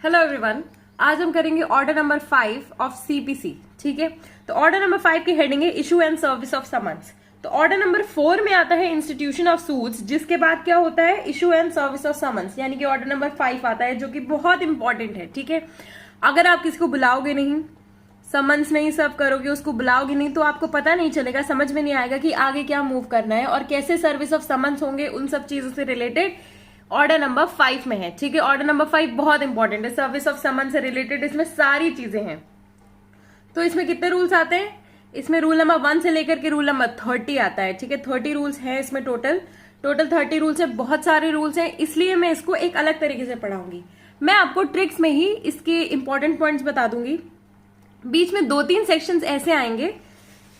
Hello everyone, आज हम करेंगे ऑर्डर नंबर 5 ऑफ सीपीसी। ठीक है, तो ऑर्डर नंबर 5 की हेडिंग है issue and service of summons. तो ऑर्डर नंबर 4 में आता है इंस्टीट्यूशन ऑफ सूट्स, जिसके बाद क्या होता है issue and service of summons, यानी कि ऑर्डर नंबर 5 आता है, जो कि बहुत इंपॉर्टेंट है। ठीक है, अगर आप किसी को बुलाओगे नहीं, समन्स नहीं सर्व करोगे, उसको बुलाओगे नहीं, तो आपको पता नहीं चलेगा, समझ में नहीं आएगा कि आगे क्या मूव करना है और कैसे सर्विस ऑफ समन्स होंगे। उन सब चीजों से रिलेटेड ऑर्डर नंबर 5 में है। ठीक है, ऑर्डर नंबर 5 बहुत इंपॉर्टेंट है, सर्विस ऑफ समन से रिलेटेड इसमें सारी चीजें हैं। तो इसमें कितने रूल्स आते हैं? इसमें रूल नंबर 1 से लेकर के रूल नंबर 30 आता है। ठीक है, 30 रूल्स हैं इसमें, टोटल 30 रूल्स है, बहुत सारे रूल्स हैं, इसलिए मैं इसको एक अलग तरीके से पढ़ाऊंगी। मैं आपको ट्रिक्स में ही इसके इंपॉर्टेंट पॉइंट्स बता दूंगी। बीच में 2-3 सेक्शंस ऐसे आएंगे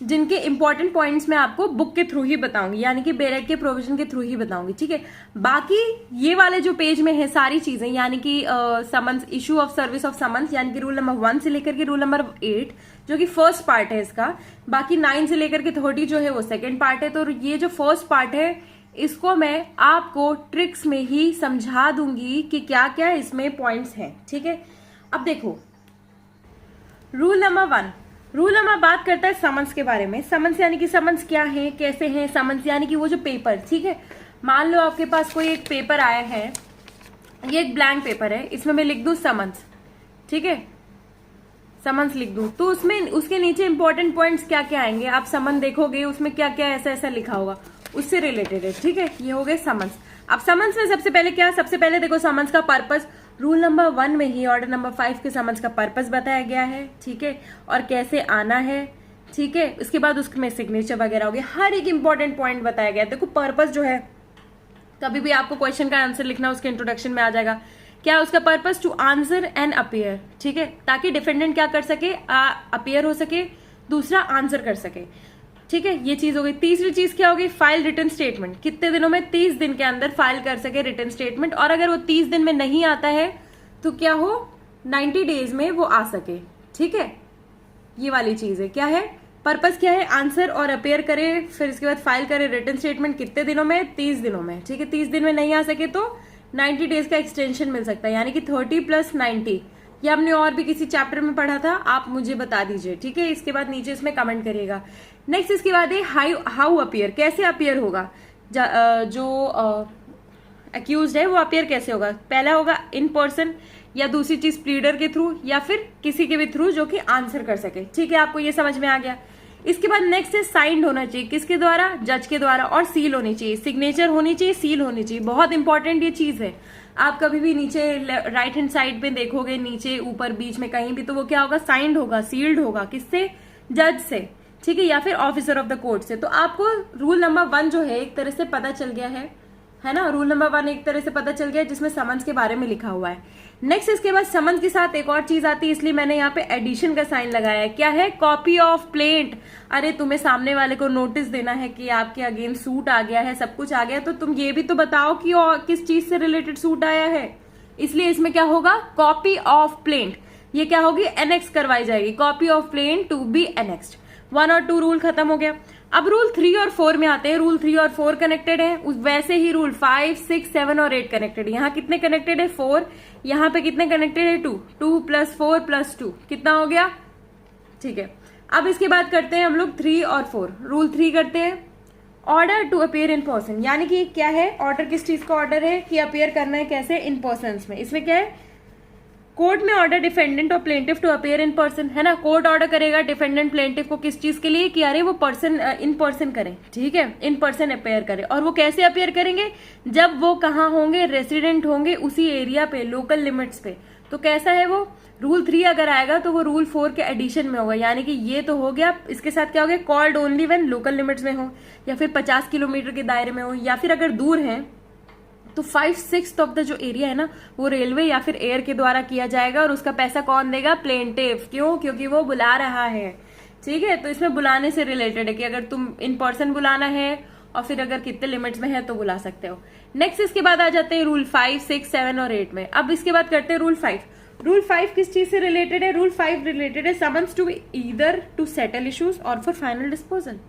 जिनके इंपॉर्टेंट पॉइंट्स मैं आपको बुक के थ्रू ही बताऊंगी, यानी कि बेरेट के प्रोविजन के थ्रू ही बताऊंगी। ठीक है, बाकी ये वाले जो पेज में है सारी चीजें, यानी कि summons, issue of service of summons, यानी कि रूल नंबर 1 से लेकर के रूल नंबर 8 जो कि फर्स्ट पार्ट है इसका, बाकी 9 से लेकर के 30 जो है वो सेकेंड पार्ट है। तो ये जो फर्स्ट पार्ट है इसको मैं आपको ट्रिक्स में ही समझा दूंगी कि क्या क्या इसमें पॉइंट्स हैं। ठीक है, अब देखो रूल नंबर 1। रूल नंबर बात करता है समन्स के बारे में। समन्स यानी कि समन्स क्या है, कैसे हैं समन्स, यानी कि वो जो पेपर, ठीक है, मान लो आपके पास कोई एक पेपर आया है, ये एक ब्लैंक पेपर है, इसमें मैं लिख दूं समन्स। ठीक है, समन्स लिख दूं, तो उसमें उसके नीचे इंपॉर्टेंट पॉइंट्स क्या क्या आएंगे, आप समन देखोगे उसमें क्या क्या ऐसा ऐसा लिखा होगा, उससे रिलेटेड है। ठीक है, ये हो गए समन्स। अब समन्स में सबसे पहले क्या, सबसे पहले देखो समन्स का पर्पस। रूल नंबर 1 में ही ऑर्डर नंबर 5 के समन्स का पर्पस बताया गया है। ठीक है, और कैसे आना है। ठीक है, उसके बाद उसमें सिग्नेचर वगैरह हो गया, हर एक इंपॉर्टेंट पॉइंट बताया गया है। देखो पर्पस जो है, कभी भी आपको क्वेश्चन का आंसर लिखना उसके इंट्रोडक्शन में आ जाएगा, क्या उसका purpose to answer and appear. ठीक है, ताकि डिफेंडेंट क्या कर सके, अपीयर हो सके, दूसरा आंसर कर सके। ठीक है, ये चीज हो गई। तीसरी चीज क्या होगी, फाइल रिटर्न स्टेटमेंट, कितने दिनों में, 30 दिन के अंदर फाइल कर सके रिटर्न स्टेटमेंट, और अगर वो 30 दिन में नहीं आता है तो क्या हो, 90 डेज में वो आ सके। ठीक है, ये वाली चीज है। क्या है पर्पस, क्या है, आंसर और अपेयर करे, फिर इसके बाद फाइल करे रिटर्न स्टेटमेंट, कितने दिनों में, 30 दिनों में। ठीक है, 30 दिन में नहीं आ सके तो 90 डेज का एक्सटेंशन मिल सकता है, यानी कि 30 + 90। ये हमने और भी किसी चैप्टर में पढ़ा था, आप मुझे बता दीजिए। ठीक है, इसके बाद नीचे इसमें कमेंट करिएगा। नेक्स्ट इसके बाद है हाउ अपीयर, कैसे अपीयर होगा, जो अक्यूज्ड है वो अपीयर कैसे होगा। पहला होगा इन पर्सन, या दूसरी चीज प्लीडर के थ्रू, या फिर किसी के भी थ्रू जो कि आंसर कर सके। ठीक है, आपको ये समझ में आ गया। इसके बाद नेक्स्ट है साइंड होना चाहिए, किसके द्वारा, जज के द्वारा, और सील होनी चाहिए, सिग्नेचर होनी चाहिए, सील होनी चाहिए। बहुत इंपॉर्टेंट ये चीज है। आप कभी भी नीचे राइट हैंड साइड में देखोगे, नीचे ऊपर बीच में कहीं भी, तो वो क्या होगा, साइंड होगा, सील्ड होगा, किससे, जज से। ठीक है, या फिर ऑफिसर ऑफ द कोर्ट से। तो आपको रूल नंबर 1 जो है एक तरह से पता चल गया है ना, रूल नंबर 1 एक तरह से पता चल गया है, जिसमें समन्स के बारे में लिखा हुआ है। नेक्स्ट इसके बाद समन्स के साथ एक और चीज आती है, इसलिए मैंने यहाँ पे एडिशन का साइन लगाया है। क्या है, कॉपी ऑफ प्लेंट। अरे तुम्हें सामने वाले को नोटिस देना है कि आपके अगेंस्ट सूट आ गया है, सब कुछ आ गया, तो तुम ये भी तो बताओ कि और किस चीज से रिलेटेड सूट आया है। इसलिए इसमें क्या होगा, कॉपी ऑफ प्लेंट, ये क्या होगी, एनेक्स करवाई जाएगी, copy of plaint to be annexed. 1 और 2 रूल खत्म हो गया। अब रूल 3 और 4 में आते हैं। रूल 3 और 4 कनेक्टेड है, वैसे ही रूल 5, 6, 7 और 8 कनेक्टेड है। यहाँ कितने कनेक्टेड है, 4, यहाँ पे कितने कनेक्टेड है, 2, 2 + 4 + 2 कितना हो गया। ठीक है, अब इसके बाद करते हैं हम लोग 3 और 4। रूल 3 करते हैं, order to appear in person, यानी कि क्या है, ऑर्डर किस चीज का ऑर्डर है, कि अपीयर करना है कैसे, इन पर्सन में। इसमें क्या है, कोर्ट में ऑर्डर डिफेंडेंट और plaintiff to appear in person, है ना। कोर्ट ऑर्डर करेगा डिफेंडेंट प्लेंटिफ को किस चीज के लिए, कि अरे वो पर्सन इन पर्सन करें। ठीक है, इन पर्सन अपीयर करें, और वो कैसे अपीयर करेंगे, जब वो कहाँ होंगे, रेसिडेंट होंगे उसी एरिया पे, लोकल लिमिट्स पे। तो कैसा है वो, रूल 3 अगर आएगा तो वो रूल 4 के एडिशन में होगा, यानी कि ये तो हो गया। इसके साथ क्या हो गया, called only when local limits में हो, या फिर 50 किलोमीटर के दायरे में हो, या फिर अगर दूर है तो 5/6 ऑफ द जो एरिया है ना, वो रेलवे या फिर एयर के द्वारा किया जाएगा, और उसका पैसा कौन देगा, प्लेंटिफ। क्यों, क्योंकि वो बुला रहा है। ठीक है, तो इसमें बुलाने से रिलेटेड है कि अगर तुम इन पर्सन बुलाना है, और फिर अगर कितने लिमिट्स में है तो बुला सकते हो। नेक्स्ट इसके बाद आ जाते हैं रूल 5, 6, 7 और 8 में। अब इसके बाद करते हैं रूल 5। रूल 5 किस चीज से रिलेटेड है, रूल 5 रिलेटेड है summons to either to settle issues और फॉर फाइनल डिस्पोजल।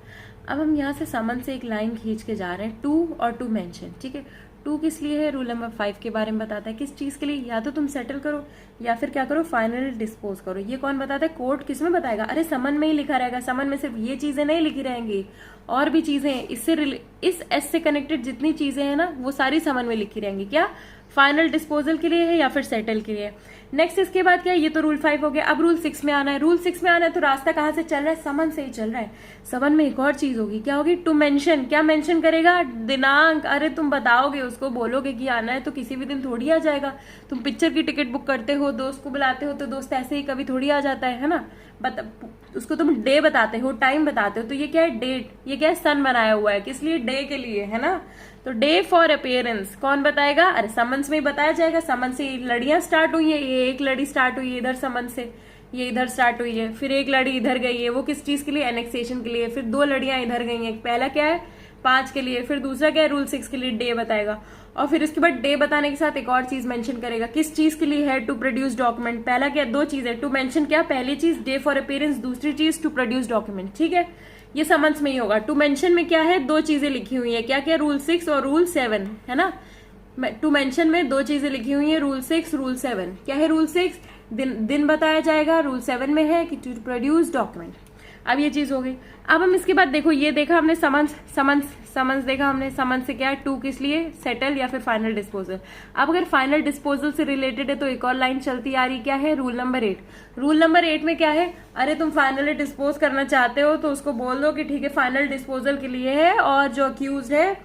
अब हम यहाँ से समन से एक लाइन खींच के जा रहे हैं, टू और टू मेंशन। ठीक है, टू किस लिए है, रूल नंबर 5 के बारे में बताता है किस चीज के लिए, या तो तुम सेटल करो या फिर क्या करो, फाइनल डिस्पोज करो। ये कौन बताता है, कोर्ट। किस में बताएगा, अरे समन में ही लिखा रहेगा। समन में सिर्फ ये चीजें नहीं लिखी रहेंगी, और भी चीजें इस एस से कनेक्टेड जितनी चीजें हैं ना वो सारी समन में लिखी रहेंगी। क्या, फाइनल डिस्पोजल के लिए है या फिर सेटल के लिए। नेक्स्ट इसके बाद क्या है, ये तो रूल 5 हो गया। अब रूल 6 में आना है। रूल 6 में आना है तो रास्ता कहाँ से चल रहा है, समन से ही चल रहा है। समन में एक और चीज होगी, क्या होगी, टू मेंशन। क्या मेंशन करेगा, दिनांक। अरे तुम बताओगे उसको, बोलोगे कि आना है तो किसी भी दिन थोड़ी आ जाएगा। तुम पिक्चर की टिकट बुक करते हो, दोस्त को बुलाते हो तो दोस्त ऐसे ही कभी थोड़ी आ जाता है ना। उसको तुम डे बताते हो, टाइम बताते हो, तो ये क्या है, डेट। ये क्या है, सन बनाया हुआ है, किस लिए, डे के लिए, है ना। तो डे फॉर अपीयरेंस कौन बताएगा, अरे समन्स में ही बताया जाएगा। समन से लड़ियां स्टार्ट हुई है, ये एक लड़ी स्टार्ट हुई है इधर समन से, ये इधर स्टार्ट हुई है, फिर एक लड़ी इधर गई है, वो किस चीज के लिए, एनेक्सेशन के लिए। फिर 2 लड़ियां इधर गई हैं, पहला क्या है 5 के लिए, फिर दूसरा क्या है रूल 6 के लिए, डे बताएगा। और फिर उसके बाद डे बताने के साथ एक और चीज मेंशन करेगा, किस चीज के लिए है, टू प्रोड्यूस डॉक्यूमेंट। पहला क्या, 2 चीजें, टू मेंशन क्या, पहली चीज डे फॉर अपीयरेंस, दूसरी चीज टू प्रोड्यूस डॉक्यूमेंट। ठीक है, ये समन्स में ही होगा। टू मेंशन में क्या है, 2 चीजें लिखी हुई है, क्या क्या, रूल 6 और रूल 7, है ना। टू मेंशन में 2 चीजें लिखी हुई है, रूल 6 रूल 7। क्या है रूल 6, दिन बताया जाएगा। रूल 7 में है कि टू प्रोड्यूस डॉक्यूमेंट। अब ये चीज हो गई। अब हम इसके बाद देखो, ये देखा हमने समन्स देखा हमने। समन्स से क्या है, टू किस लिए, सेटल या फिर फाइनल डिस्पोजल। अब अगर फाइनल डिस्पोजल से रिलेटेड है तो एक और लाइन चलती आ रही, क्या है, रूल नंबर 8। रूल नंबर 8 में क्या है, अरे तुम फाइनली डिस्पोज करना चाहते हो तो उसको बोल दो कि ठीक है फाइनल डिस्पोजल के लिए है, और जो अक्यूज है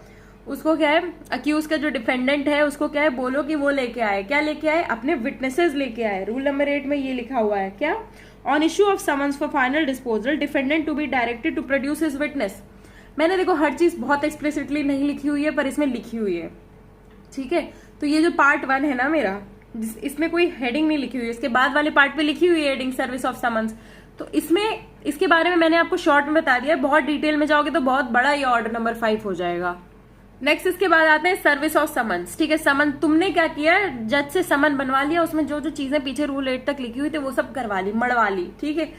उसको क्या है, अक्यूज का जो डिफेंडेंट है उसको क्या है, बोलो कि वो लेके आए, क्या लेके आए, अपने विटनेसेस लेके आए। रूल नंबर 8 में ये लिखा हुआ है, क्या, on issue of summons for final disposal defendant to be directed to produce his witness. मैंने देखो हर चीज बहुत एक्सप्लिसिटली नहीं लिखी हुई है, पर इसमें लिखी हुई है। ठीक है, तो ये जो पार्ट 1 है ना मेरा, इसमें कोई हेडिंग नहीं लिखी हुई है, इसके बाद वाले पार्ट पे लिखी हुई है हेडिंग सर्विस ऑफ समन्स। तो इसमें इसके बारे में मैंने आपको शॉर्ट में बता दिया है, बहुत डिटेल में जाओगे तो बहुत बड़ा ये ऑर्डर नंबर 5 हो जाएगा। नेक्स्ट इसके बाद आते हैं सर्विस ऑफ समन्स। ठीक है, समन तुमने क्या किया, जज से समन बनवा लिया, उसमें जो जो चीजें पीछे रूल 8 तक लिखी हुई थी वो सब करवा ली, मड़वा ली। ठीक है,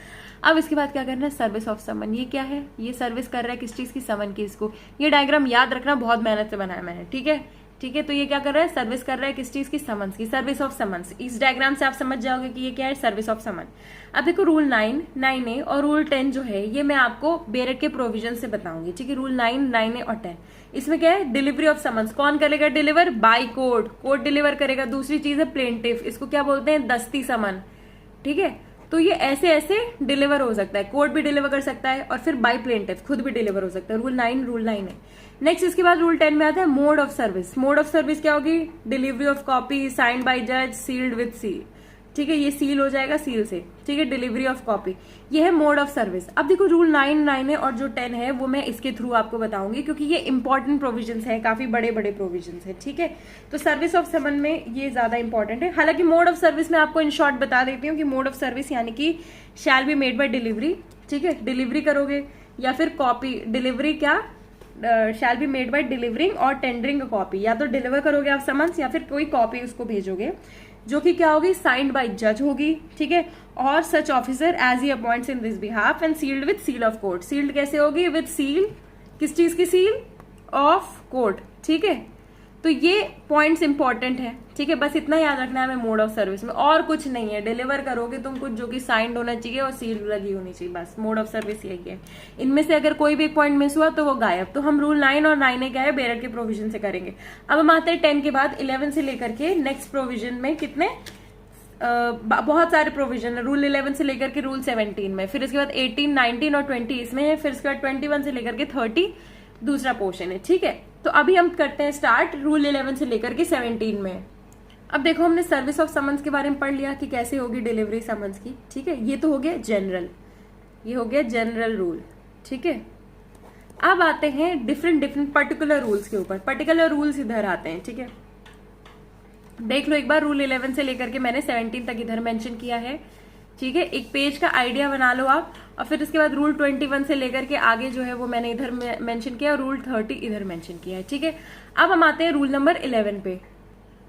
अब इसके बाद क्या करना है, सर्विस ऑफ समन। ये क्या है, ये सर्विस कर रहा है किस चीज की, समन की। इसको ये डायग्राम याद रखना, बहुत मेहनत से बनाया मैंने। ठीक है, ठीक है, तो ये क्या कर रहा है, सर्विस कर रहा है किस चीज की, समन्स की, सर्विस ऑफ समन्स। इस डायग्राम से आप समझ जाओगे कि ये क्या है, सर्विस ऑफ समन। अब देखो रूल 9A और रूल 10 जो है ये मैं आपको बेरेट के प्रोविजन से बताऊंगी। ठीक है, रूल 9A और 10, इसमें क्या है, डिलीवरी ऑफ समन्स कौन करेगा, deliver by court, court deliver करेगा। दूसरी चीज है प्लेंटिफ, इसको क्या बोलते हैं, दस्ती समन। ठीक है, तो ये ऐसे ऐसे डिलीवर हो सकता है, कोर्ट भी डिलीवर कर सकता है और फिर बाय प्लेंटिफ खुद भी डिलीवर हो सकता है। रूल 9 है। नेक्स्ट इसके बाद रूल 10 में आता है mode of service. Mode of service क्या होगी, delivery of copy signed by जज सील्ड विद सील। ठीक है, ये सील हो जाएगा सील से। ठीक है, डिलीवरी ऑफ कॉपी, ये है मोड ऑफ सर्विस। अब देखो रूल 9 है और जो 10 है वो मैं इसके थ्रू आपको बताऊंगी, क्योंकि ये इंपॉर्टेंट प्रोविजंस है, काफी बड़े बड़े प्रोविजंस है। ठीक है, तो सर्विस ऑफ समन में ये ज्यादा इंपॉर्टेंट है। हालांकि मोड ऑफ सर्विस में आपको इन शॉर्ट बता देती हूँ कि मोड ऑफ सर्विस यानी कि शैल बी मेड बाय डिलीवरी। ठीक है, डिलीवरी करोगे या फिर कॉपी, डिलीवरी क्या, शैल बी मेड बाय डिलीवरिंग और टेंडरिंग कॉपी। या तो डिलीवर करोगे आप समन्स या फिर कोई कॉपी उसको भेजोगे, जो कि क्या होगी, साइंड बाय जज होगी। ठीक है, और such officer as he appoints in this behalf and sealed with seal of court. Sealed कैसे होगी, विद सील, किस चीज की सील, ऑफ कोर्ट। ठीक है, तो ये पॉइंट्स इंपॉर्टेंट है। ठीक है, बस इतना याद रखना है हमें मोड ऑफ सर्विस में, और कुछ नहीं है। डिलीवर करोगे तुम कुछ जो कि साइंड होना चाहिए और सील लगी होनी चाहिए, बस मोड ऑफ सर्विस यही है। इनमें से अगर कोई भी एक पॉइंट मिस हुआ तो वो गायब। तो हम रूल 9 और 9A क्या है, बेरर के प्रोविजन से करेंगे। अब हम आते हैं 10 के बाद 11 से लेकर के नेक्स्ट प्रोविजन में कितने बहुत सारे प्रोविजन है। रूल 11 से लेकर के रूल 17 में, फिर इसके बाद 18, 19 और 20 इसमें है, फिर इसके बाद 21 से लेकर के 30 दूसरा पोर्शन है। ठीक है, तो अभी हम करते हैं स्टार्ट रूल 11 से लेकर के 17 में। अब देखो हमने सर्विस ऑफ समन्स के बारे में पढ़ लिया कि कैसे होगी डिलीवरी समन्स की। ठीक है, ये तो हो गया जनरल, ये हो गया जनरल रूल। ठीक है, अब आते हैं डिफरेंट पर्टिकुलर रूल्स के ऊपर। पर्टिकुलर रूल्स इधर आते हैं। ठीक है, देख लो एक बार, रूल 11 से लेकर के मैंने 17 तक इधर मेंशन किया है। ठीक है, एक पेज का आइडिया बना लो आप, और फिर उसके बाद रूल 21 से लेकर के आगे जो है वो मैंने इधर मेंशन किया, और रूल 30 इधर मेंशन किया है। ठीक है, अब हम आते हैं रूल नंबर 11 पे।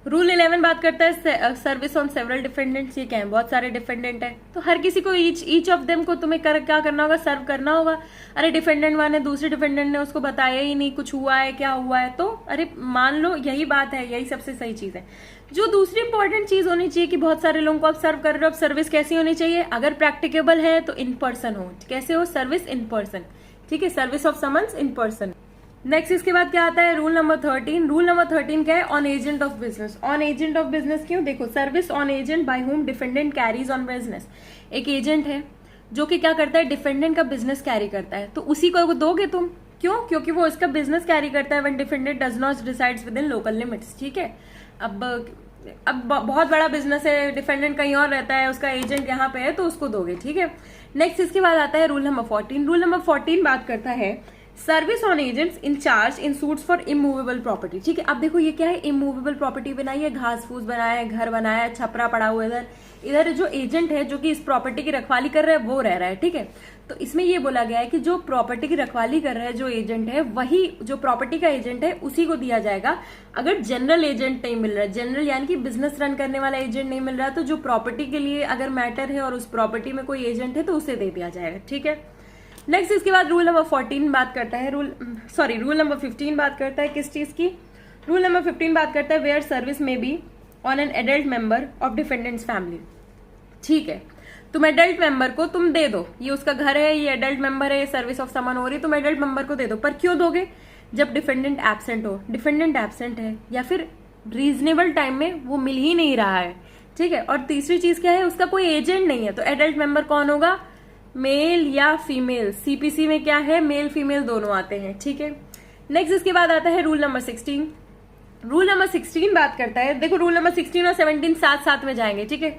रूल 11 बात करता है सर्विस ऑन सेवरल डिफेंडेंट्स। ये क्या है, बहुत सारे डिफेंडेंट है तो हर किसी को ईच ऑफ देम को तुम्हें क्या करना होगा, सर्व करना होगा। अरे डिफेंडेंट वन है, दूसरे डिफेंडेंट ने उसको बताया ही नहीं कुछ हुआ है क्या हुआ है, तो अरे मान लो यही बात है, यही सबसे सही चीज है। जो दूसरी इंपॉर्टेंट चीज होनी चाहिए कि बहुत सारे लोगों को आप सर्व कर रहे हो, अब सर्विस कैसी होनी चाहिए, अगर प्रैक्टिकेबल है तो इन पर्सन हो। कैसे हो, सर्विस इन पर्सन, ठीक है, service of summons in person. Next इसके बाद क्या आता है, रूल नंबर 13। रूल नंबर 13 क्या है, on agent of business. On agent of business क्यों, देखो service on agent by whom defendant carries on business. एक एजेंट है जो कि क्या करता है, डिफेंडेंट का बिजनेस कैरी करता है, तो उसी को दोगे तुम, क्यों, क्योंकि वो इसका बिजनेस कैरी करता है when defendant does not resides with in local limits, ठीक है। अब बहुत बड़ा बिजनेस है, डिफेंडेंट कहीं और रहता है, उसका एजेंट यहाँ पे है, तो उसको दोगे, ठीक है। नेक्स्ट इसके बाद आता है रूल नंबर 14। रूल नंबर 14 बात करता है service on agents in charge in suits for immovable property, ठीक है। अब देखो ये क्या है, इमूवेबल प्रॉपर्टी बनाई है, घास फूस बनाया है, घर बनाया है, छपरा पड़ा हुआ है, इधर जो एजेंट है जो कि इस प्रॉपर्टी की रखवाली कर रहा है वो रह रहा है, ठीक है। तो इसमें ये बोला गया है कि जो प्रॉपर्टी की रखवाली कर रहा है जो एजेंट है, वही जो प्रॉपर्टी का एजेंट है उसी को दिया जाएगा। अगर जनरल एजेंट नहीं मिल रहा है, जनरल यानी कि बिजनेस रन करने वाला एजेंट नहीं मिल रहा है, तो जो प्रॉपर्टी के लिए अगर मैटर है और उस प्रॉपर्टी में कोई एजेंट है तो उसे दे दिया जाएगा, ठीक है। नेक्स्ट इसके बाद रूल नंबर 14 बात करता है, रूल नंबर 15 बात करता है किस चीज की, रूल नंबर 15 बात करता है वेयर सर्विस में be on an adult member of defendants family, ठीक है। तुम एडल्ट मेंबर को तुम दे दो, ये उसका घर है, ये एडल्ट मेंबर है, ये सर्विस ऑफ समन हो रही, तुम एडल्ट मेंबर को दे दो, पर क्यों दोगे, जब डिफेंडेंट एब्सेंट हो, डिफेंडेंट एब्सेंट है या फिर रीजनेबल टाइम में वो मिल ही नहीं रहा है, ठीक है। और तीसरी चीज क्या है, उसका कोई एजेंट नहीं है, तो एडल्ट मेंबर कौन होगा, मेल या फीमेल। सीपीसी में क्या है, मेल फीमेल दोनों आते हैं, ठीक है। नेक्स्ट इसके बाद आता है रूल नंबर 16। रूल नंबर 16 बात करता है, देखो रूल नंबर 16 और 17 साथ साथ में जाएंगे, ठीक है।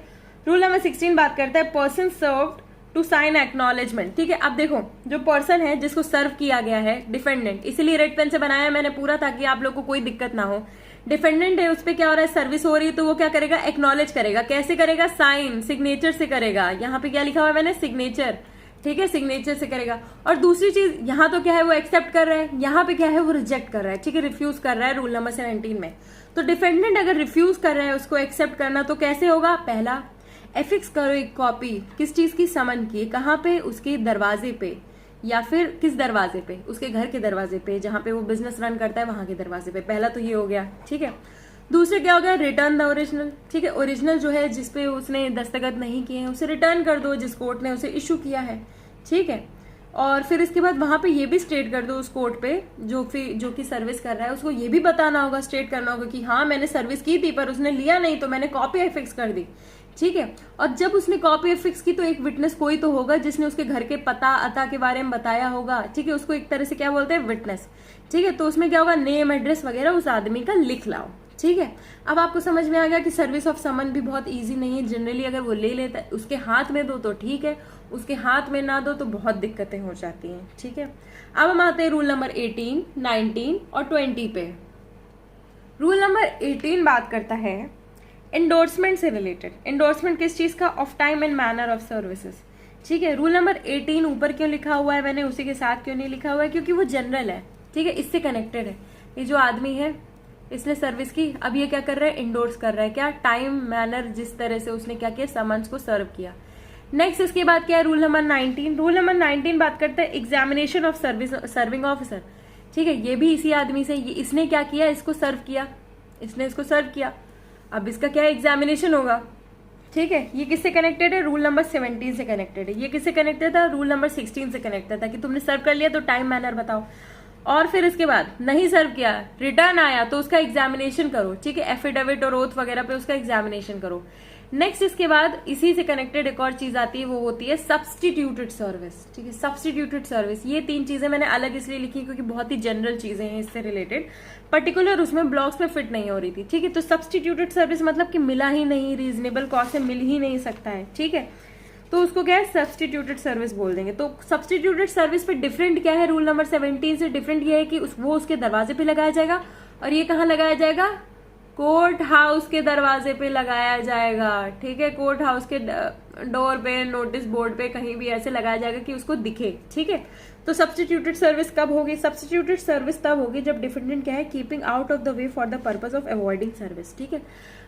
रूल नंबर 16 बात करता है person served to sign acknowledgement, ठीक है। अब देखो जो पर्सन है जिसको सर्व किया गया है, डिफेंडेंट, इसीलिए रेड पेन से बनाया है मैंने पूरा ताकि आप लोग को कोई दिक्कत ना हो। डिफेंडेंट है, उस पर क्या हो रहा है, सर्विस हो रही है, तो वो क्या करेगा, एक्नॉलेज करेगा। कैसे करेगा, साइन, सिग्नेचर से करेगा। यहाँ पे क्या लिखा हुआ है मैंने, सिग्नेचर, ठीक है, सिग्नेचर से करेगा। और दूसरी चीज यहाँ तो क्या है, वो एक्सेप्ट कर रहा है, यहाँ पे क्या है, वो रिजेक्ट कर रहा है, ठीक है, रिफ्यूज कर रहा है रूल नंबर 17 में। तो डिफेंडेंट अगर रिफ्यूज कर रहा है उसको एक्सेप्ट करना, तो कैसे होगा, पहला एफिक्स करो एक कॉपी, किस चीज की, समन की, कहाँ पे, उसके दरवाजे पे, या फिर किस दरवाजे पे, उसके घर के दरवाजे पे, जहां पे वो बिजनेस रन करता है वहां के दरवाजे पे। पहला तो ये हो गया, ठीक है। दूसरे क्या हो गया, रिटर्न द ओरिजिनल, ठीक है। ओरिजिनल जो है जिसपे उसने दस्तखत नहीं किए हैं उसे रिटर्न कर दो जिस कोर्ट ने उसे इशू किया है, ठीक है। और फिर इसके बाद वहां पे ये भी स्टेट कर दो उस कोर्ट पे जो कि सर्विस कर रहा है, उसको ये भी बताना होगा, स्टेट करना होगा कि हाँ मैंने सर्विस की थी पर उसने लिया नहीं तो मैंने कॉपी एफिक्स कर दी, ठीक है। और जब उसने कॉपी एफिक्स की तो एक विटनेस कोई तो होगा जिसने उसके घर के पता अता के बारे में बताया होगा, ठीक है। उसको एक तरह से क्या बोलते हैं, विटनेस, ठीक है। तो उसमें क्या होगा, नेम एड्रेस वगैरह उस आदमी का लिख लाओ, ठीक है। अब आपको समझ में आ गया कि सर्विस ऑफ समन भी बहुत इजी नहीं है। जनरली अगर वो ले लेता है, उसके हाथ में दो तो ठीक है, उसके हाथ में ना दो तो बहुत दिक्कतें हो जाती हैं, ठीक है। अब हम आते हैं रूल नंबर 18, 19 और 20 पे। रूल नंबर 18 बात करता है एंडोर्समेंट से रिलेटेड। एंडोर्समेंट किस चीज का, of time and manner of services, ठीक है। रूल नंबर 18 ऊपर क्यों लिखा हुआ है मैंने, उसी के साथ क्यों नहीं लिखा हुआ है, क्योंकि वो जनरल है, ठीक है, इससे कनेक्टेड है। ये जो आदमी है इसने सर्विस की, अब ये क्या कर रहा है, इंडोर्स कर रहा है, क्या, टाइम मैनर, जिस तरह से उसने क्या किया, समन्स को सर्व किया। नेक्स्ट इसके बाद क्या है, रूल नंबर 19। रूल नंबर 19 बात करता है एग्जामिनेशन ऑफ सर्विंग ऑफिसर, ठीक है। ये भी इसी आदमी से, इसने क्या किया, इसको सर्व किया, इसने इसको सर्व किया, अब इसका क्या है, एग्जामिनेशन होगा, ठीक है। ये किससे कनेक्टेड है, रूल नंबर 17 से कनेक्टेड है। ये किससे कनेक्टेड था, रूल नंबर 16 से कनेक्टेड था कि तुमने सर्व कर लिया तो टाइम मैनर बताओ। और फिर इसके बाद नहीं सर्व किया, रिटर्न आया तो उसका एग्जामिनेशन करो, ठीक है। एफिडेविट और ओथ वगैरह पे उसका एग्जामिनेशन करो। नेक्स्ट इसके बाद इसी से कनेक्टेड एक और चीज आती है, वो होती है सब्सटीट्यूटेड सर्विस, ठीक है। सब्सटीट्यूटेड सर्विस, ये तीन चीजें मैंने अलग इसलिए लिखी क्योंकि बहुत ही जनरल चीजें हैं इससे रिलेटेड, पर्टिकुलर उसमें ब्लॉक्स में फिट नहीं हो रही थी, ठीक है। तो सब्सटीट्यूटेड सर्विस मतलब कि मिला ही नहीं, रीजनेबल कॉस्ट से मिल ही नहीं सकता है, ठीक है। तो उसको क्या है, सब्सटीट्यूटेड सर्विस बोल देंगे। तो सब्सटीट्यूटेड सर्विस पे डिफरेंट क्या है, रूल नंबर 17 से डिफरेंट ये है कि वो उसके दरवाजे पे लगाया जाएगा और ये कहाँ लगाया जाएगा, कोर्ट हाउस के दरवाजे पे लगाया जाएगा, ठीक है, कोर्ट हाउस के डोर पे, नोटिस बोर्ड पे, कहीं भी ऐसे लगाया जाएगा कि उसको दिखे, ठीक है। तो सब्स्टिट्यूटेड सर्विस कब होगी? सब्स्टिट्यूटेड सर्विस तब होगी जब डिफेंडेंट क्या है, keeping out of the way for the purpose of avoiding service, ठीक है,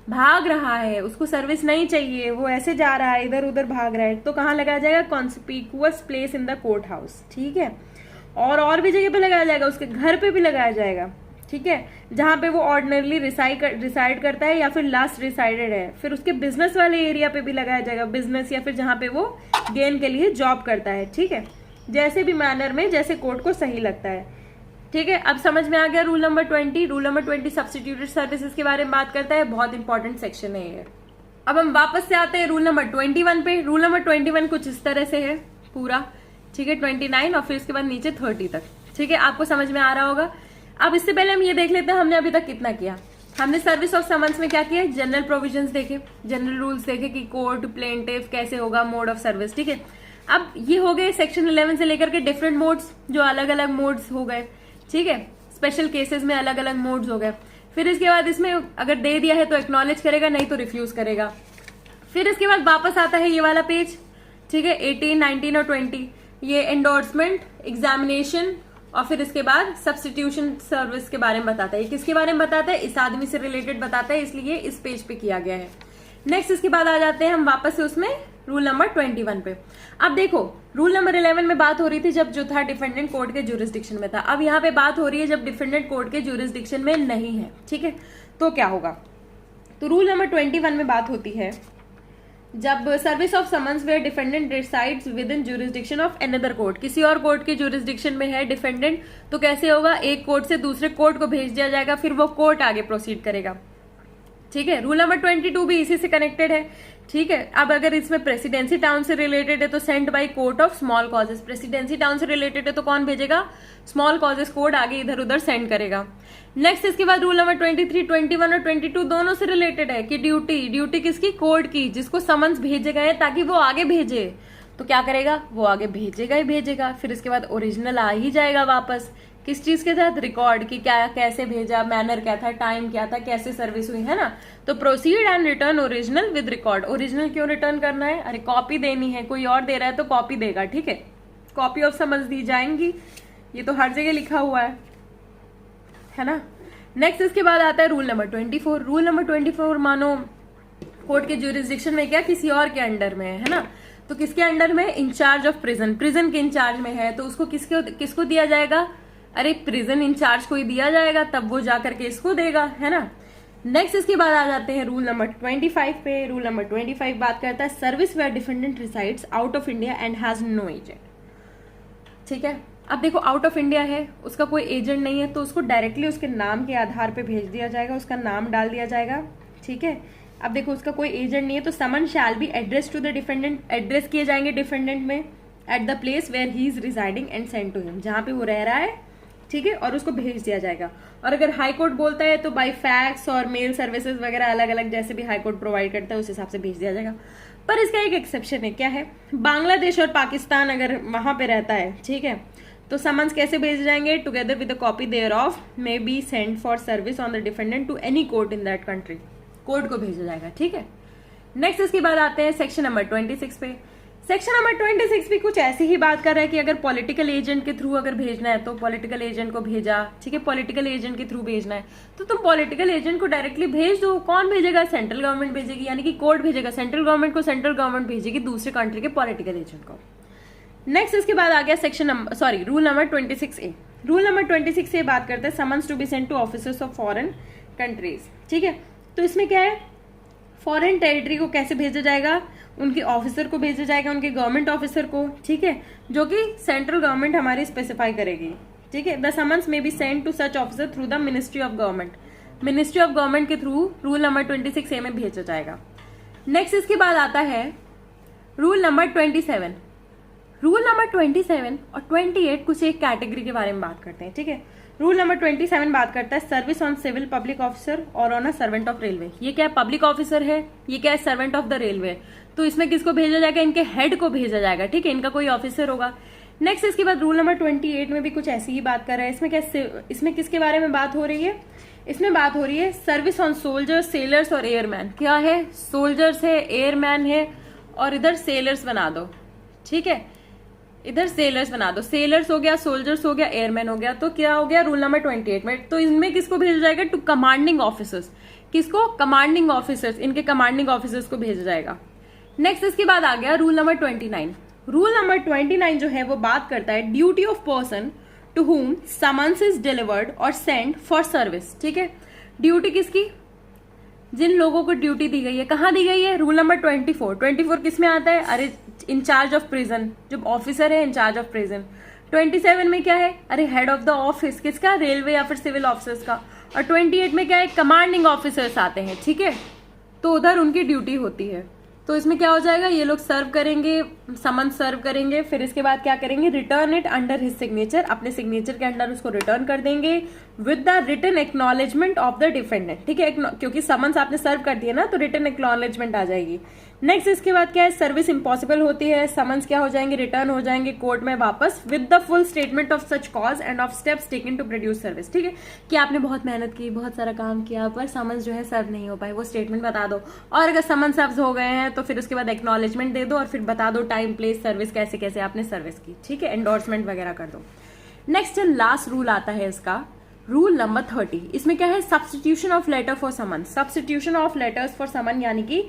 भाग रहा है, उसको सर्विस नहीं चाहिए, वो ऐसे जा रहा है, इधर उधर भाग रहा है, तो कहाँ लगाया जाएगा? Conspicuous place in the court house, ठीक है। और भी जगह पे लगाया जाएगा, उसके घर पे भी लगाया जाएगा, ठीक है, जहां पे वो ऑर्डिनरली रिसाइड करता है या फिर लास्ट रिसाइडेड है। फिर उसके बिजनेस वाले एरिया पे भी लगाया जाएगा, बिजनेस या फिर जहां पे वो गेन के लिए जॉब करता है, ठीक है, जैसे भी मैनर में जैसे कोर्ट को सही लगता है, ठीक है। अब समझ में आ गया rule number 20। Rule number 20 substituted services के बारे में बात करता है, बहुत इंपॉर्टेंट सेक्शन है ये। अब हम वापस से आते हैं रूल नंबर 21 पे। रूल नंबर 21 कुछ इस तरह से है पूरा, ठीक है, 29 और फिर इसके बाद नीचे 30 तक, ठीक है, आपको समझ में आ रहा होगा। अब इससे पहले हम ये देख लेते हैं हमने अभी तक कितना किया। हमने सर्विस ऑफ समन्स में क्या किया? जनरल प्रोविजंस देखे, जनरल रूल्स देखे कि कोर्ट प्लेंटिफ कैसे होगा, मोड ऑफ सर्विस, ठीक है। अब ये हो गए सेक्शन 11 से लेकर के डिफरेंट मोड्स, जो अलग अलग मोड्स हो गए, ठीक है, स्पेशल केसेस में अलग अलग मोड्स हो गए। फिर इसके बाद इसमें अगर दे दिया है तो एक्नॉलेज करेगा, नहीं तो रिफ्यूज करेगा। फिर इसके बाद वापस आता है ये वाला पेज, ठीक है, 18, 19 और 20, ये एंडोर्समेंट, एग्जामिनेशन और फिर इसके बाद सब्स्टिट्यूशन सर्विस के बारे में बताता है। किसके बारे में बताता है? इस आदमी से रिलेटेड बताता है, इसलिए इस पेज पे किया गया है। नेक्स्ट इसके बाद आ जाते हैं हम वापस से उसमें रूल नंबर 21 पे। अब देखो रूल नंबर 11 में बात हो रही थी जब जो था डिफेंडेंट कोर्ट के ज्यूरिसडिक्शन में था। अब यहाँ पे बात हो रही है जब डिफेंडेंट कोर्ट के ज्यूरिसडिक्शन में नहीं है, ठीक है, तो क्या होगा? तो रूल नंबर 21 में बात होती है जब service of summons where defendant resides within jurisdiction of another court, किसी और कोर्ट के ज्यूरिसडिक्शन में है डिफेंडेंट, तो कैसे होगा? एक कोर्ट से दूसरे कोर्ट को भेज दिया जाएगा, फिर वो कोर्ट आगे प्रोसीड करेगा, ठीक है। रूल नंबर 22 भी इसी से कनेक्टेड है, ठीक है। अब अगर इसमें प्रेसिडेंसी टाउन से रिलेटेड है तो sent by court of small causes, presidency town से रिलेटेड है तो कौन भेजेगा? स्मॉल कॉजेस कोर्ट आगे इधर उधर सेंड करेगा। नेक्स्ट इसके बाद रूल नंबर 23, 21 और 22 दोनों से रिलेटेड है कि ड्यूटी किसकी? कोर्ट की, जिसको समन्स भेजे गए ताकि वो आगे भेजे, तो क्या करेगा? वो आगे भेजेगा ही भेजेगा। फिर इसके बाद ओरिजिनल आ ही जाएगा वापस, किस चीज के साथ? रिकॉर्ड की, क्या कैसे भेजा, मैनर क्या था, टाइम क्या था, कैसे सर्विस हुई, है ना। तो proceed and return original with record. Original क्यों रिटर्न करना है? अरे कॉपी देनी है, कोई और दे रहा है तो कॉपी देगा, ठीक है, कॉपी ऑफ समन्स दी जाएंगी, ये तो हर जगह लिखा हुआ है ना। नेक्स्ट इसके बाद आता है रूल नंबर 24। रूल नंबर 24 मानो कोर्ट के ज्यूरिसडिक्शन में क्या? किसी और के अंडर में है ना, तो किसके अंडर में? इंचार्ज ऑफ प्रिजन, प्रिजन के इंचार्ज में है, तो उसको किसको दिया जाएगा? अरे प्रिजन इंचार्ज को ही दिया जाएगा, तब वो जाकर के इसको देगा, है ना। नेक्स्ट इसके बाद आ जाते हैं रूल नंबर 25 पे। रूल नंबर 25 बात करता है service where defendant resides out of India and has no agent, ठीक है। अब देखो आउट ऑफ इंडिया है, उसका कोई एजेंट नहीं है, तो उसको डायरेक्टली उसके नाम के आधार पे भेज दिया जाएगा, उसका नाम डाल दिया जाएगा, ठीक है। अब देखो उसका कोई एजेंट नहीं है तो summon shall be address to the defendant, address किए जाएंगे डिफेंडेंट में at the place where he is residing and send to him, जहां पे वो रह रहा है, ठीक है, और उसको भेज दिया जाएगा। और अगर हाई कोर्ट बोलता है तो बाय फैक्स और मेल सर्विसेज वगैरह अलग अलग जैसे भी हाई कोर्ट प्रोवाइड करता है उस हिसाब से भेज दिया जाएगा। पर इसका एक एक्सेप्शन है, क्या है? बांग्लादेश और पाकिस्तान अगर वहां पे रहता है, ठीक है, तो समन्स कैसे भेजे जाएंगे? Together with a copy thereof may be send for service on the defendant to any court in that country, court को भेजा जाएगा, ठीक है। नेक्स्ट इसके बाद आते हैं सेक्शन नंबर 26 पे। सेक्शन नंबर 26 भी कुछ ऐसी ही बात कर रहा है कि अगर पॉलिटिकल एजेंट के थ्रू अगर भेजना है तो पॉलिटिकल एजेंट को भेजा, ठीक है, पॉलिटिकल एजेंट के थ्रू भेजना है तो तुम पॉलिटिकल एजेंट को डायरेक्टली भेज दो। कौन भेजेगा? सेंट्रल गवर्नमेंट भेजेगी, यानी कि कोर्ट भेजेगा सेंट्रल गवर्नमेंट को, सेंट्रल गवर्नमेंट भेजेगी दूसरे कंट्री के पॉलिटिकल एजेंट को। नेक्स्ट इसके बाद आ गया section number rule number 26A। Rule number 26A बात करते हैं summons to be sent to officers of foreign countries, ठीक है। तो इसमें क्या है? फॉरेन टेरिटरी को कैसे भेजा जाएगा? उनके ऑफिसर को भेजा जाएगा, उनके गवर्नमेंट ऑफिसर को, ठीक है, जो कि सेंट्रल गवर्नमेंट हमारी स्पेसिफाई करेगी, ठीक है। The summons may be sent to such officer through the ministry of government, ministry of government के थ्रू रूल नंबर 26A में भेजा जाएगा। नेक्स्ट इसके बाद आता है रूल नंबर 27। रूल नंबर 27 और 28 कुछ एक कैटेगरी के बारे में बात करते हैं, ठीक है। रूल नंबर 27 बात करता है service on civil public officer or on a servant of railway. ये क्या है? पब्लिक ऑफिसर है, ये क्या है? Servant of the railway. तो इसमें किसको भेजा जाएगा? इनके हेड को भेजा जाएगा, ठीक है, इनका कोई ऑफिसर होगा। नेक्स्ट इसके बाद रूल नंबर 28 में भी कुछ ऐसी ही बात कर रहा है। इसमें क्या? इसमें किसके बारे में बात हो रही है? इसमें बात हो रही है सर्विस ऑन सोल्जर्स, सेलर्स और एयरमैन। क्या है? सोल्जर्स है, एयरमैन है और इधर सेलर्स बना दो। ठीक है, इधर सेलर्स बना दो। सेलर्स हो गया, सोल्जर्स हो गया, एयरमैन हो गया। तो क्या हो गया रूल नंबर 28 में? तो इनमें किसको भेजा जाएगा? To commanding officers. किसको? कमांडिंग ऑफिसर्स, इनके कमांडिंग ऑफिसर्स को भेजा जाएगा। नेक्स्ट इसके बाद आ गया रूल नंबर 29। रूल नंबर 29 जो है वो बात करता है duty of person to whom summons is delivered और sent for service। ठीक है, ड्यूटी किसकी? जिन लोगों को ड्यूटी दी गई है। कहाँ दी गई है? Rule number 24। 24 किस में आता है? अरे इंचार्ज ऑफ प्रिजन, जो ऑफिसर है इंचार्ज ऑफ प्रिजन। 27 में क्या है? अरे हेड ऑफ द ऑफिस, किसका? रेलवे या फिर सिविल ऑफिसर्स का। और 28 में क्या है? कमांडिंग ऑफिसर्स आते हैं। ठीक है, तो उधर उनकी ड्यूटी होती है। तो इसमें क्या हो जाएगा? ये लोग सर्व करेंगे, समन सर्व करेंगे, फिर इसके बाद क्या करेंगे? Return it under his signature, अपने सिग्नेचर के अंडर उसको रिटर्न कर देंगे with the written acknowledgement of the defendant. ठीक है, क्योंकि समन्स आपने सर्व कर दिया ना, तो रिटन एक्नॉलेजमेंट आ जाएगी। नेक्स्ट इसके बाद क्या है? सर्विस इम्पॉसिबल होती है, समन्स क्या हो जाएंगे? रिटर्न हो जाएंगे कोर्ट में वापस with the full statement of such cause and of steps taken to produce service. ठीक है, कि आपने बहुत मेहनत की, बहुत सारा काम किया, पर समन्स जो है सर्व नहीं हो पाए, वो स्टेटमेंट बता दो। और अगर समन्स सर्व हो गए हैं तो फिर उसके बाद एक्नॉलेजमेंट दे दो और फिर बता दो टाइम, प्लेस, सर्विस, कैसे कैसे आपने सर्विस की। ठीक है, एंडोर्समेंट वगैरह कर दो। नेक्स्ट एंड लास्ट रूल आता है इसका, रूल नंबर 30। इसमें क्या है? Substitution of letter for summon. Substitution of letters for summon, यानी कि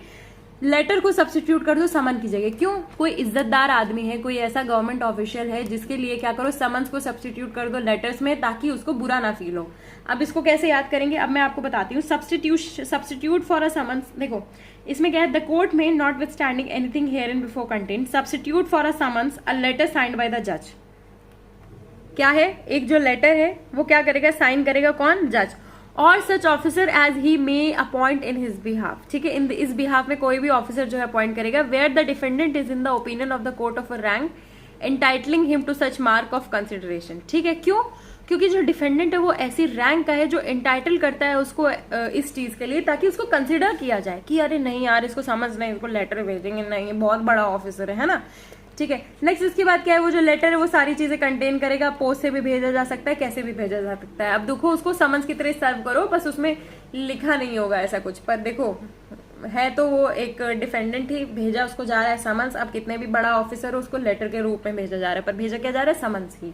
लेटर को सब्सटीट्यूट कर दो समन की जगह। क्यों? कोई इज्जतदार आदमी है, कोई ऐसा गवर्नमेंट ऑफिशियल है जिसके लिए क्या करो? समन्स को सब्सटीट्यूट कर दो लेटर्स में, ताकि उसको बुरा ना फील हो। अब इसको कैसे याद करेंगे? अब मैं आपको बताती हूँ। सब्सटीट्यूट फॉर अ समन्स, देखो इसमें क्या है? The court may notwithstanding anything hereinbefore contained substitute for a summons a letter signed by the जज। क्या है? एक जो लेटर है वो क्या करेगा? साइन करेगा कौन? जज। और such officer as he may appoint in his behalf. ठीक है, इस बिहाफ में कोई भी ऑफिसर जो है अपॉइंट करेगा where the defendant is in the opinion of the court of a rank entitling him to such mark of consideration. ठीक है, क्यों? क्योंकि जो डिफेंडेंट है वो ऐसी रैंक का है जो एंटाइटल करता है उसको इस चीज के लिए, ताकि उसको कंसिडर किया जाए कि अरे नहीं यार, इसको समझ नहीं, इसको लेटर भेजेंगे, नहीं बहुत बड़ा ऑफिसर है ना। ठीक है, नेक्स्ट इसके बाद क्या है? वो जो लेटर है वो सारी चीजें कंटेन करेगा। पोस्ट से भी भेजा जा सकता है, कैसे भी भेजा जा सकता है। अब देखो उसको समन्स की तरह सर्व करो, बस उसमें लिखा नहीं होगा ऐसा कुछ, पर देखो है तो वो एक डिफेंडेंट ही, भेजा उसको जा रहा है समन्स। अब कितने भी बड़ा ऑफिसर हो उसको लेटर के रूप में भेजा जा रहा है, पर भेजा क्या जा रहा है? समन्स ही।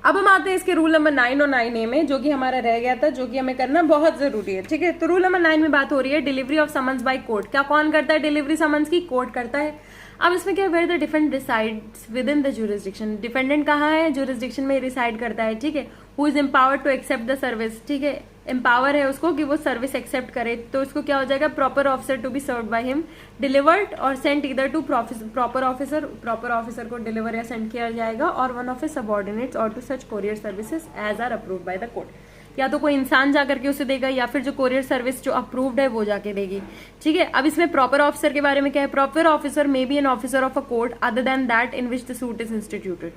अब हम आते हैं इसके रूल नंबर 9 और 9A में, जो कि हमारा रह गया था, जो कि हमें करना बहुत जरूरी है। ठीक है, तो रूल नंबर 9 में बात हो रही है delivery of summons by court. क्या कौन करता है डिलीवरी समन्स की? कोर्ट करता है। अब इसमें क्या? Where the defendant decides within the jurisdiction. Defendant कहाँ है? जुरिस्डिक्शन में रिसाइड करता है। ठीक है, who is empowered to accept the service. ठीक है, एम्पावर है उसको कि वो सर्विस एक्सेप्ट करे। तो इसको क्या हो जाएगा? Proper officer to be served by him, delivered और sent either to proper officer. Proper officer को डिलीवर या सेंड किया जाएगा और वन ऑफ हिज सबऑर्डिनेट्स और to such courier services as are approved by the court. या तो कोई इंसान जाकर के उसे देगा या फिर जो कोरियर सर्विस जो अप्रूव्ड है वो जाके देगी। ठीक है, अब इसमें प्रॉपर ऑफिसर के बारे में क्या है? Proper officer may be an officer of a court other than that in which the suit is instituted.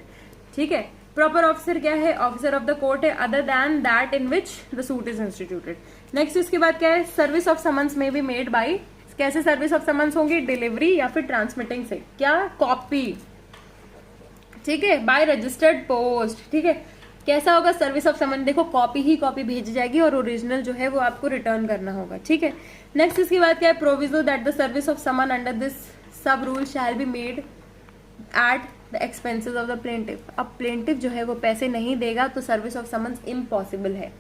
ठीक है, प्रॉपर ऑफिसर क्या है? ऑफिसर ऑफ द कोर्ट है other than that in which the suit is instituted. Next इसके बाद क्या है? Service of summons may be made by, कैसे सर्विस ऑफ समन्स होंगी? डिलीवरी या फिर ट्रांसमिटिंग से। क्या? कॉपी। ठीक है, बाय रजिस्टर्ड पोस्ट। ठीक है, कैसा होगा सर्विस ऑफ समन? देखो कॉपी ही कॉपी भेजी जाएगी और ओरिजिनल जो है वो आपको रिटर्न करना होगा। ठीक है, नेक्स्ट इसके बाद क्या है? Proviso that the service of summon under this sub rule shall be made at the expenses of the plaintiff. अब प्लेंटिफ जो है वो पैसे नहीं देगा तो सर्विस ऑफ समन्स इम्पॉसिबल है।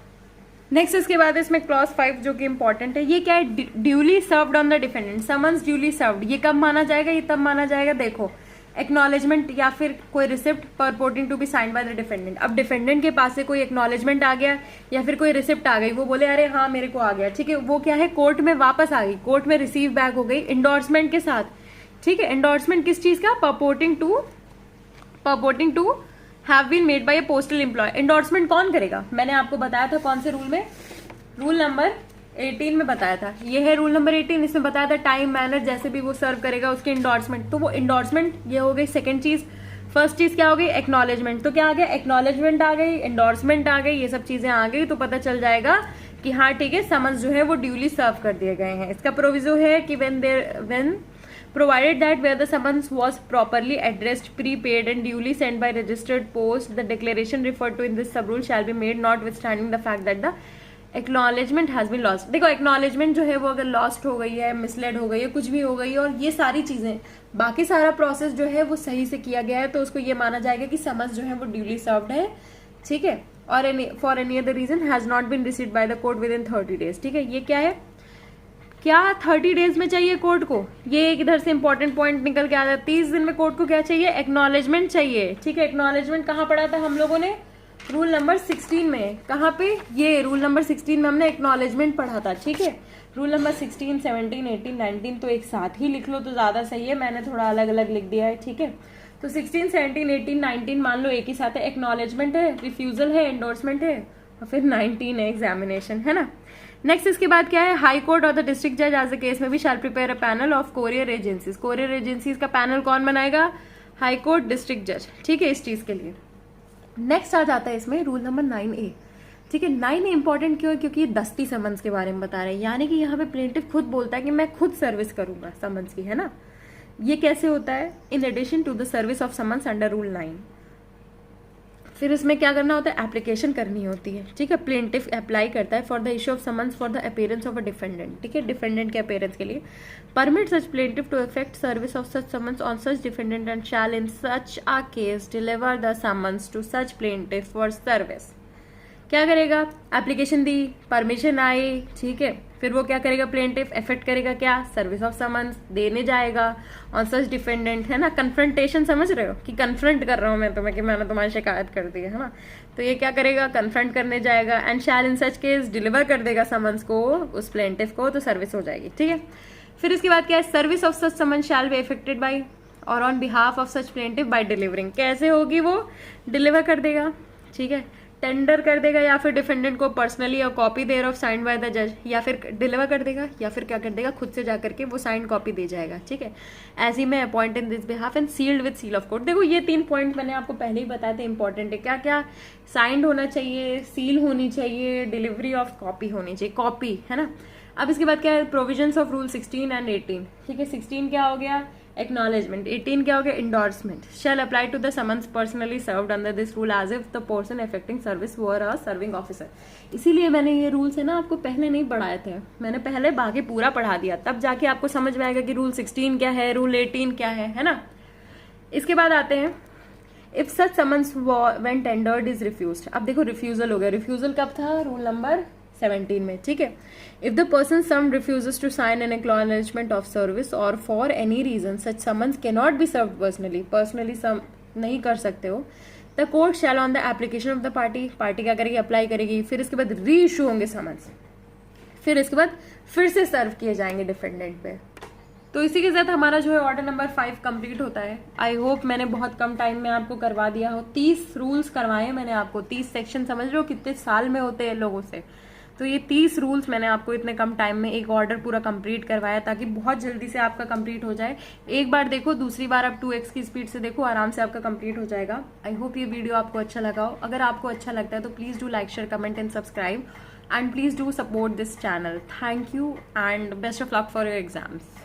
नेक्स्ट इसके बाद इसमें क्लॉज 5 जो कि इंपॉर्टेंट है, ये क्या है? Duly served on the defendant. Summons duly served, ये कब माना जाएगा? ये तब माना जाएगा, देखो एक्नॉलेजमेंट या फिर कोई receipt purporting to be signed by the defendant. अब डिफेंडेंट के पास से कोई एक्नॉलेजमेंट आ गया या फिर कोई रिसिप्ट आ गई, वो बोले अरे हाँ मेरे को आ गया। ठीक है, वो क्या है? कोर्ट में वापस आ गई, कोर्ट में रिसीव बैक हो गई इंडोर्समेंट के साथ। ठीक है, इंडोर्समेंट किस चीज का? Purporting to have been made by a postal employee. Endorsement कौन करेगा? मैंने आपको बताया था कौन से रूल में? रूल नंबर 18 में बताया था। ये है रूल नंबर 18, इसमें बताया था टाइम मैनर जैसे भी वो सर्व करेगा उसकी इंडोर्समेंट। तो वो इंडोर्समेंट ये हो गई सेकंड चीज। फर्स्ट चीज क्या हो गई? एक्नॉलेजमेंट। तो क्या आ गया? एक्नॉलेजमेंट आ गई, इंडोर्समेंट आ गई, ये सब चीजें आ गई, तो पता चल जाएगा कि हाँ ठीक है, समन्स जो है वो ड्यूली सर्व कर दिए गए हैं। इसका प्रोविजो है कि when provided that where the summons was properly addressed, prepaid and duly sent by registered post, the declaration referred to in this sub rule shall be made notwithstanding the fact that the acknowledgement has been lost. देखो acknowledgement जो है वो अगर lost हो गई है, misled हो गई है, कुछ भी हो गई है, और ये सारी चीजें बाकी सारा प्रोसेस जो है वो सही से किया गया है, तो उसको ये माना जाएगा कि समन्स जो है वो ड्यूली सर्व्ड है, ठीक है। और for any other reason has not been received by the court within 30 days, ठीक है। ये क्या है, क्या 30 डेज में चाहिए कोर्ट को, ये एक इधर से इंपॉर्टेंट पॉइंट निकल के आ जाता है। 30 दिन में कोर्ट को क्या चाहिए, एक्नॉलेजमेंट चाहिए, ठीक है। एक्नॉलेजमेंट कहाँ पढ़ा था हम लोगों ने, रूल नंबर 16 में। कहाँ पे, ये रूल नंबर 16 में हमने एक्नॉलेजमेंट पढ़ा था, ठीक है। रूल नंबर 16, 17, 18, 19 तो एक साथ ही लिख लो तो ज्यादा सही है, मैंने थोड़ा अलग अलग लिख दिया है, ठीक है। तो 16, 17, 18, 19 मान लो एक ही साथ है, एक्नॉलेजमेंट है, रिफ्यूजल है, एंडोर्समेंट है, और फिर 19 है एग्जामिनेशन, है ना। नेक्स्ट इसके बाद क्या है, हाई कोर्ट और द डिस्ट्रिक्ट जज एज द केस में भी shall prepare a panel of courier agencies. Courier agencies का पैनल कौन बनाएगा, हाई कोर्ट, डिस्ट्रिक्ट जज, ठीक है, इस चीज के लिए। नेक्स्ट आ जाता है इसमें रूल नंबर 9A, ठीक है। 9A इंपॉर्टेंट क्यों है, क्योंकि ये दस्ती समन्स के बारे में बता रहे हैं, यानी कि यहाँ पे प्लेंटिफ खुद बोलता है कि मैं खुद सर्विस करूंगा समन्स की, है ना। ये कैसे होता है, in addition to the service of summons under rule 9। फिर इसमें क्या करना होता है, एप्लीकेशन करनी होती है, ठीक है। प्लेंटिफ अप्लाई करता है for the issue of summons for the appearance of a defendant, ठीक है, डिफेंडेंट के अपीयरेंस के लिए। Permit such plaintiff to effect service of such summons on such defendant and shall in such a case deliver the summons to such plaintiff for service. क्या करेगा, application दी, permission आई, ठीक है। फिर वो क्या करेगा, प्लेंटिफ इफेक्ट करेगा क्या, सर्विस ऑफ समन्स देने जाएगा ऑन सच डिफेंडेंट, है ना। कन्फ्रंटेशन समझ रहे हो कि कन्फ्रंट कर रहा हूं मैं तुम्हें कि मैंने तुम्हारी शिकायत कर दी है ना। तो ये क्या करेगा, कन्फ्रंट करने जाएगा, and shall in such case deliver कर देगा समन्स को उस प्लेंटिफ को, तो सर्विस हो जाएगी, ठीक है। फिर इसके बाद क्या है, service of such summon shall be effected by or on behalf of such plaintiff by delivering. कैसे होगी वो, डिलीवर कर देगा, ठीक है, टेंडर कर देगा, या फिर डिफेंडेंट को पर्सनली और copy thereof signed by the जज, या फिर डिलीवर कर देगा, या फिर क्या कर देगा, खुद से जाकर के वो साइंड कॉपी दे जाएगा, ठीक है। As he may appoint in this behalf and sealed with seal of court. देखो ये 3 पॉइंट मैंने आपको पहले ही बताए थे, इंपॉर्टेंट है। क्या क्या, साइंड होना चाहिए, सील होनी चाहिए, डिलीवरी ऑफ कॉपी होनी चाहिए, कॉपी, है ना। अब इसके बाद क्या है, प्रोविजंस ऑफ रूल 16 एंड 18, ठीक है। 16 क्या हो गया, एक्नॉलेजमेंट, 18 क्या हो गया, endorsement. Shall apply to the summons personally served under this rule as if the person affecting service were a serving officer. इसीलिए मैंने ये रूल्स है ना आपको पहले नहीं पढ़ाए थे, मैंने पहले बाकी पूरा पढ़ा दिया, तब जाके आपको समझ में आएगा कि रूल 16 क्या है, रूल 18 क्या है ना। इसके बाद आते हैं, if such summons when tendered is refused. अब देखो रिफ्यूजल हो गया, रिफ्यूजल कब था, रूल नंबर 17 में, ठीक है। If the person summoned refuses to sign an acknowledgement of service or for any reason such summons can not be served personally, personally सम नहीं कर सकते हो, the court shall on the application of the party, party क्या करेगी, apply करेगी, फिर इसके बाद री इशू होंगे समन्स, फिर इसके बाद फिर से सर्व किए जाएंगे डिफेंडेंट पे। तो इसी के साथ हमारा जो है ऑर्डर नंबर 5 कंप्लीट होता है। आई होप मैंने बहुत कम टाइम में आपको करवा दिया हो। 30 रूल्स करवाए मैंने आपको, 30 सेक्शन, समझ लो कितने साल में होते हैं लोगों से। तो ये 30 रूल्स मैंने आपको इतने कम टाइम में एक ऑर्डर पूरा कंप्लीट करवाया, ताकि बहुत जल्दी से आपका कंप्लीट हो जाए। एक बार देखो, दूसरी बार आप 2x की स्पीड से देखो, आराम से आपका कंप्लीट हो जाएगा। आई होप ये वीडियो आपको अच्छा लगा हो। अगर आपको अच्छा लगता है तो please do like, share, comment and subscribe, and please do support this channel. Thank you and best of luck for your exams.